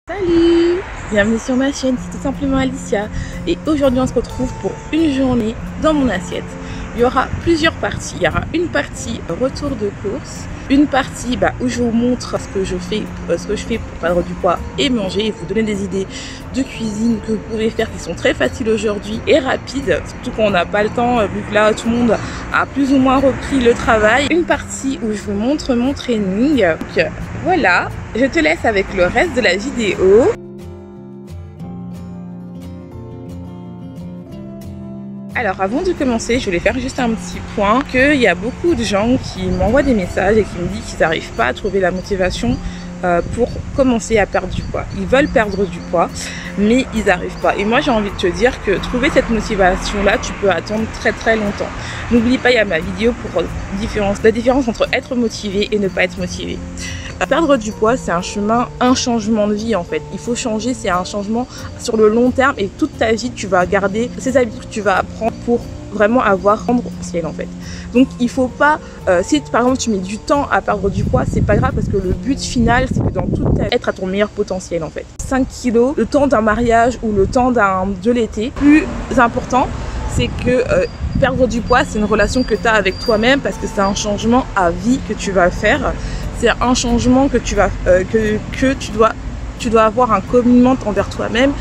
Salut! Bienvenue sur ma chaîne, c'est tout simplement Alicia. Et aujourd'hui on se retrouve pour une journée dans mon assiette. Il y aura plusieurs parties. Il y aura une partie retour de course, une partie où je vous montre ce que je fais pour perdre du poids et manger et vous donner des idées de cuisine que vous pouvez faire qui sont très faciles aujourd'hui et rapides, surtout quand on n'a pas le temps vu que là tout le monde a plus ou moins repris le travail. Une partie où je vous montre mon training. Donc, voilà, je te laisse avec le reste de la vidéo. Alors avant de commencer, je voulais faire juste un petit point qu'il y a beaucoup de gens qui m'envoient des messages et qui me disent qu'ils n'arrivent pas à trouver la motivation pour commencer à perdre du poids. Ils veulent perdre du poids, mais ils n'arrivent pas. Et moi j'ai envie de te dire que trouver cette motivation-là, tu peux attendre très longtemps. N'oublie pas, il y a ma vidéo pour la différence entre être motivé et ne pas être motivé. Perdre du poids, c'est un changement de vie en fait. Il faut changer, c'est un changement sur le long terme et toute ta vie, tu vas garder ces habitudes que tu vas apprendre pour vraiment avoir un potentiel en fait. Donc il faut pas, si par exemple tu mets du temps à perdre du poids, c'est pas grave parce que le but final, c'est que dans toute ta vie, être à ton meilleur potentiel en fait. 5 kilos, le temps d'un mariage ou le temps de l'été, plus important, c'est que perdre du poids, c'est une relation que tu as avec toi-même parce que c'est un changement à vie que tu vas faire. C'est un changement que tu vas tu dois avoir un commitment envers toi-même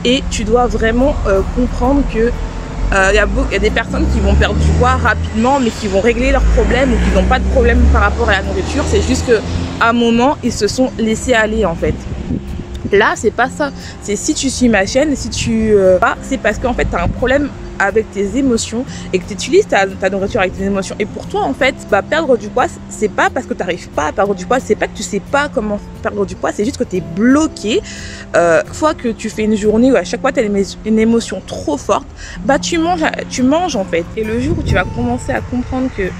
et tu dois vraiment comprendre que il y a des personnes qui vont perdre du poids rapidement mais qui vont régler leurs problèmes ou qui n'ont pas de problème par rapport à la nourriture. C'est juste qu'à un moment, ils se sont laissés aller en fait. Là, c'est pas ça. C'est si tu suis ma chaîne, si tu c'est parce qu'en fait, tu as un problème avec tes émotions et que tu utilises ta nourriture avec tes émotions. Et pour toi, en fait, perdre du poids, c'est pas parce que tu n'arrives pas à perdre du poids, c'est pas que tu sais pas comment perdre du poids, c'est juste que tu es bloqué. Fois que tu fais une journée où à chaque fois tu as une émotion trop forte, tu manges en fait. Et le jour où tu vas commencer à comprendre que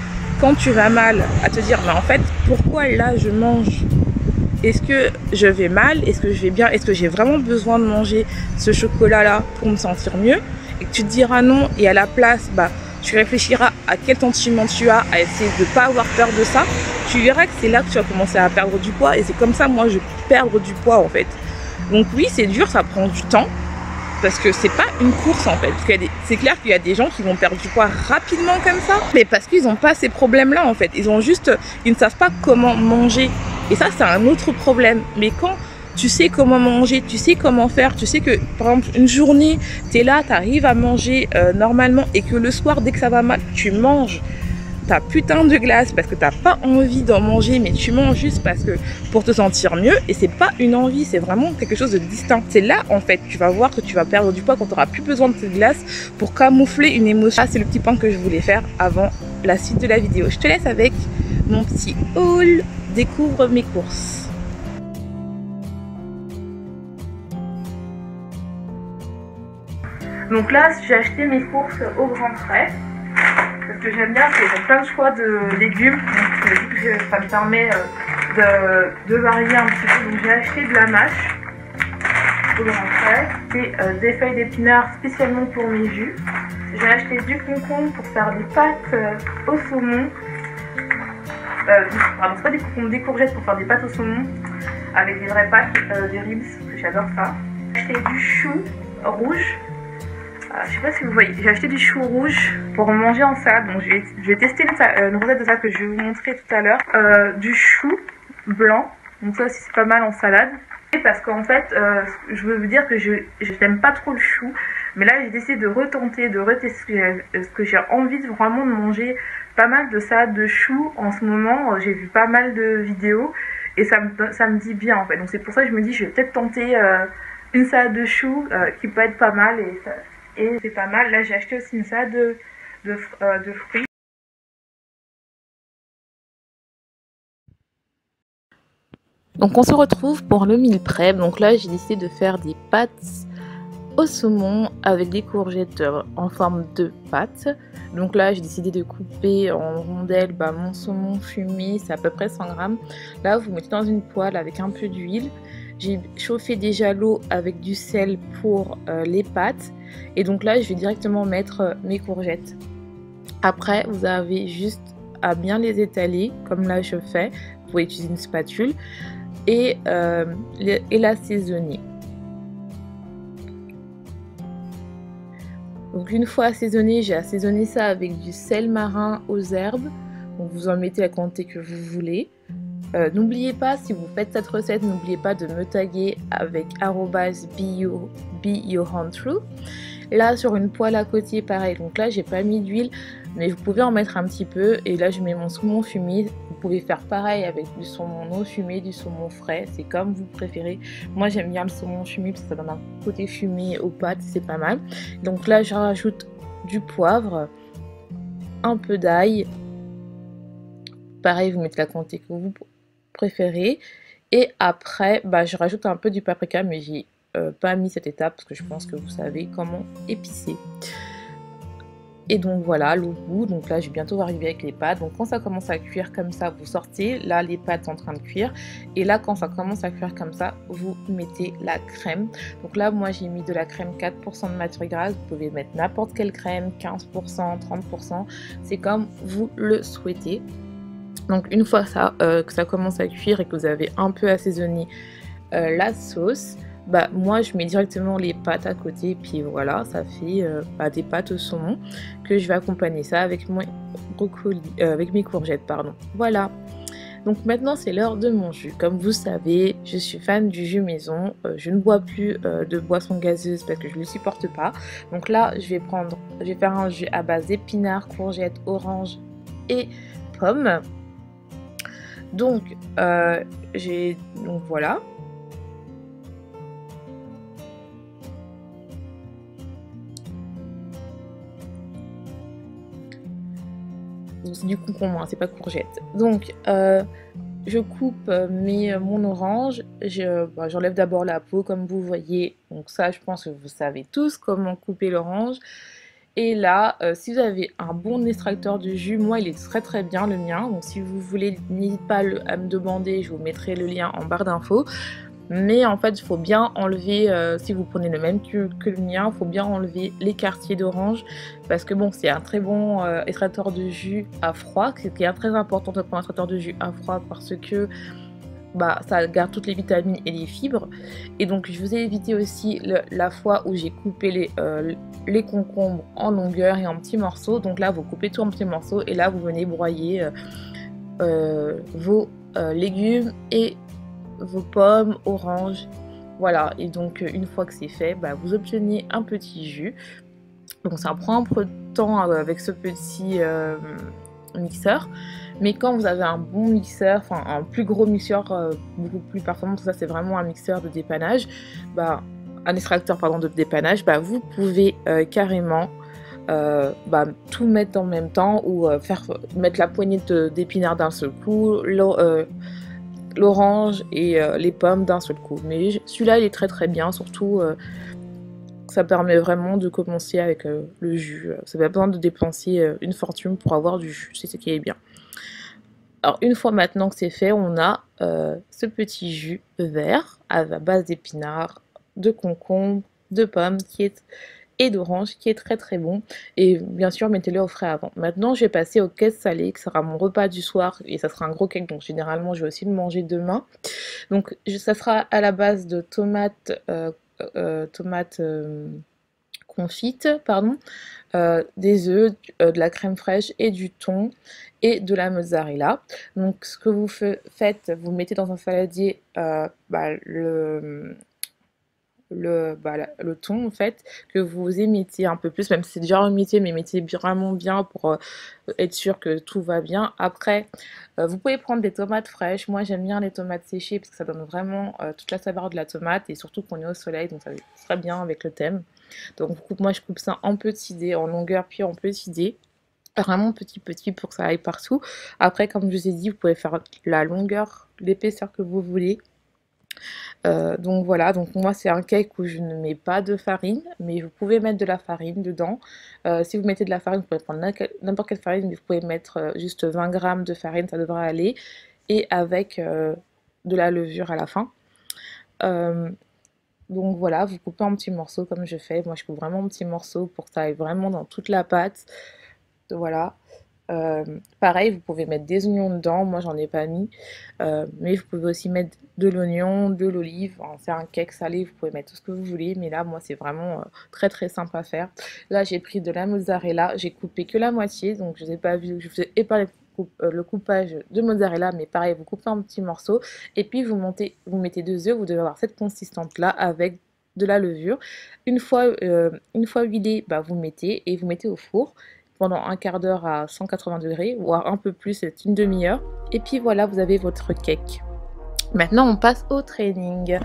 quand tu vas mal, à te dire, mais en fait, pourquoi là je mange ? Est-ce que je vais mal? Est-ce que je vais bien? Est-ce que j'ai vraiment besoin de manger ce chocolat-là pour me sentir mieux? Et que tu te diras non et à la place, tu réfléchiras à quel sentiment tu as, à essayer de ne pas avoir peur de ça. Tu verras que c'est là que tu vas commencer à perdre du poids et c'est comme ça, moi, je perds du poids en fait. Donc oui, c'est dur, ça prend du temps parce que c'est pas une course en fait. C'est clair qu'il y a des gens qui vont perdre du poids rapidement comme ça, mais parce qu'ils n'ont pas ces problèmes-là en fait. Ils ne savent pas comment manger. Et ça, c'est un autre problème. Mais quand tu sais comment manger, tu sais comment faire, tu sais que, par exemple, une journée, tu es là, tu arrives à manger normalement et que le soir, dès que ça va mal, tu manges ta putain de glace parce que tu n'as pas envie d'en manger, mais tu manges juste parce que pour te sentir mieux. Et c'est pas une envie, c'est vraiment quelque chose de distinct. C'est là, en fait, tu vas voir que tu vas perdre du poids quand tu n'auras plus besoin de cette glace pour camoufler une émotion. Ça, c'est le petit point que je voulais faire avant la suite de la vidéo. Je te laisse avec mon petit haul. Découvre mes courses. Donc là, j'ai acheté mes courses au Grand Frais. Parce que j'aime bien, c'est qu'ils ont plein de choix de légumes. Donc ça me permet de varier un petit peu. Donc j'ai acheté de la mâche au Grand Frais et des feuilles d'épinards spécialement pour mes jus. J'ai acheté du concombre pour faire des pâtes au saumon. Pardon, c'est pas des concombres, des courgettes pour faire des pâtes au saumon avec des vraies pâtes, des ribs, j'adore ça. J'ai acheté du chou rouge, je sais pas si vous voyez, j'ai acheté du chou rouge pour manger en salade. Donc je vais tester une recette de ça que je vais vous montrer tout à l'heure. Du chou blanc, donc ça aussi c'est pas mal en salade. Parce qu'en fait, je veux vous dire que je n'aime pas trop le chou, mais là j'ai décidé de retenter, de retester ce que j'ai envie vraiment de manger. Pas mal de salade de chou en ce moment, j'ai vu pas mal de vidéos et ça me dit bien en fait. Donc c'est pour ça que je me dis je vais peut-être tenter une salade de chou qui peut être pas mal et c'est pas mal. Là j'ai acheté aussi une salade de fruits. Donc on se retrouve pour le meal prep. Donc là j'ai décidé de faire des pâtes au saumon avec des courgettes en forme de pâte. Donc là j'ai décidé de couper en rondelles mon saumon fumé, c'est à peu près 100 grammes. Là vous mettez dans une poêle avec un peu d'huile. J'ai chauffé déjà l'eau avec du sel pour les pâtes. Et donc là je vais directement mettre mes courgettes. Après vous avez juste à bien les étaler comme là je fais. Vous pouvez utiliser une spatule. et l'assaisonner. Donc une fois assaisonné, j'ai assaisonné ça avec du sel marin aux herbes. Donc vous en mettez la quantité que vous voulez. N'oubliez pas, si vous faites cette recette, n'oubliez pas de me taguer avec @be your hand through. Là sur une poêle à côté, pareil, donc là j'ai pas mis d'huile, mais vous pouvez en mettre un petit peu. Et là je mets mon saumon fumé. Vous pouvez faire pareil avec du saumon non fumé, du saumon frais, c'est comme vous préférez. Moi j'aime bien le saumon fumé parce que ça donne un côté fumé aux pâtes, c'est pas mal. Donc là je rajoute du poivre, un peu d'ail. Pareil, vous mettez la quantité que vous préférez. Et après, je rajoute un peu du paprika, mais j'ai pas mis cette étape parce que je pense que vous savez comment épicer. Et donc voilà le goût. Donc là, je vais bientôt arriver avec les pâtes. Donc quand ça commence à cuire comme ça, vous sortez. Là, les pâtes sont en train de cuire. Et là, quand ça commence à cuire comme ça, vous mettez la crème. Donc là, moi, j'ai mis de la crème 4% de matière grasse. Vous pouvez mettre n'importe quelle crème, 15%, 30%. C'est comme vous le souhaitez. Donc une fois que ça commence à cuire et que vous avez un peu assaisonné la sauce, moi je mets directement les pâtes à côté, puis voilà, ça fait des pâtes au saumon que je vais accompagner ça avec mon brocoli, avec mes courgettes, pardon. Voilà. Donc maintenant c'est l'heure de mon jus. Comme vous savez, je suis fan du jus maison. Je ne bois plus de boissons gazeuses parce que je ne le supporte pas. Donc là je vais faire un jus à base d'épinards, courgettes, oranges et pommes. Donc voilà. C'est du concombre, hein, c'est pas courgette. Donc je coupe mon orange. J'enlève d'abord la peau comme vous voyez. Donc ça, je pense que vous savez tous comment couper l'orange. Et là, si vous avez un bon extracteur de jus, moi il est très très bien le mien. Donc si vous voulez, n'hésitez pas à me demander, je vous mettrai le lien en barre d'infos. Mais en fait, il faut bien enlever, si vous prenez le même que le mien, il faut bien enlever les quartiers d'orange. Parce que bon, c'est un très bon extracteur de jus à froid. C'est très important de prendre un extracteur de jus à froid parce que ça garde toutes les vitamines et les fibres. Et donc je vous ai évité aussi la fois où j'ai coupé les concombres en longueur et en petits morceaux. Donc là vous coupez tout en petits morceaux et là vous venez broyer vos légumes et vos pommes, oranges. Voilà, et donc une fois que c'est fait, vous obtenez un petit jus. Donc ça prend un peu de temps avec ce petit mixeur. Mais quand vous avez un bon mixeur, enfin un plus gros mixeur, beaucoup plus performant, ça c'est vraiment un mixeur de dépannage, un extracteur pardon de dépannage, vous pouvez carrément tout mettre en même temps ou mettre la poignée d'épinards d'un seul coup, l'orange et les pommes d'un seul coup. Mais celui-là il est très très bien, surtout ça permet vraiment de commencer avec le jus. Ça n'a pas besoin de dépenser une fortune pour avoir du jus, c'est ce qui est bien. Alors une fois maintenant que c'est fait, on a ce petit jus vert à base d'épinards, de concombres, de pommes et d'orange qui est très très bon. Et bien sûr mettez-le au frais avant. Maintenant je vais passer au cake salé qui sera mon repas du soir et ça sera un gros cake donc généralement je vais aussi le manger demain. Donc ça sera à la base de tomates confites, pardon, des œufs, de la crème fraîche et du thon et de la mozzarella. Donc ce que vous faites, vous mettez dans un saladier le thon en fait que vous émettez un peu plus, même si c'est déjà émietté, mais mettez vraiment bien pour être sûr que tout va bien. Après vous pouvez prendre des tomates fraîches. Moi j'aime bien les tomates séchées parce que ça donne vraiment toute la saveur de la tomate et surtout qu'on est au soleil donc ça serait bien avec le thème. Donc moi je coupe ça en petits dés, en longueur puis en petits dés. Vraiment petit pour que ça aille partout. Après comme je vous ai dit, vous pouvez faire la longueur, l'épaisseur que vous voulez. Donc voilà, donc moi c'est un cake où je ne mets pas de farine, mais vous pouvez mettre de la farine dedans. Si vous mettez de la farine, vous pouvez prendre n'importe quelle farine, mais vous pouvez mettre juste 20 g de farine, ça devrait aller. Et avec de la levure à la fin. Donc voilà, vous coupez en petits morceaux comme je fais. Moi je coupe vraiment en petits morceaux pour que ça aille vraiment dans toute la pâte. Voilà. Pareil, vous pouvez mettre des oignons dedans, moi j'en ai pas mis, mais vous pouvez aussi mettre de l'oignon, de l'olive. C'est un cake salé, vous pouvez mettre tout ce que vous voulez, mais là moi c'est vraiment très très simple à faire. Là j'ai pris de la mozzarella, j'ai coupé que la moitié, donc je n'ai pas vu, je vous ai épargné le coupage de mozzarella, mais pareil, vous coupez en petits morceaux, et puis vous mettez 2 œufs, vous devez avoir cette consistance là avec de la levure. Une fois huilé, bah, vous mettez et vous mettez au four pendant un quart d'heure à 180 degrés, voire un peu plus, c'est une demi-heure. Et puis voilà, vous avez votre cake. Maintenant, on passe au training.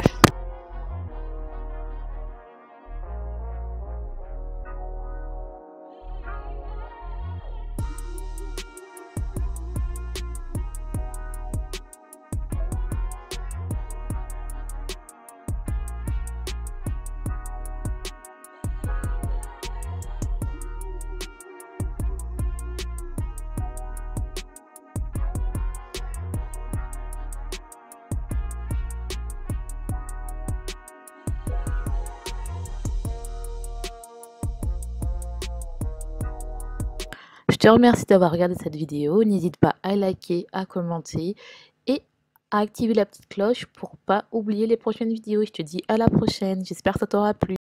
Je te remercie d'avoir regardé cette vidéo. N'hésite pas à liker, à commenter et à activer la petite cloche pour pas oublier les prochaines vidéos. Je te dis à la prochaine. J'espère que ça t'aura plu.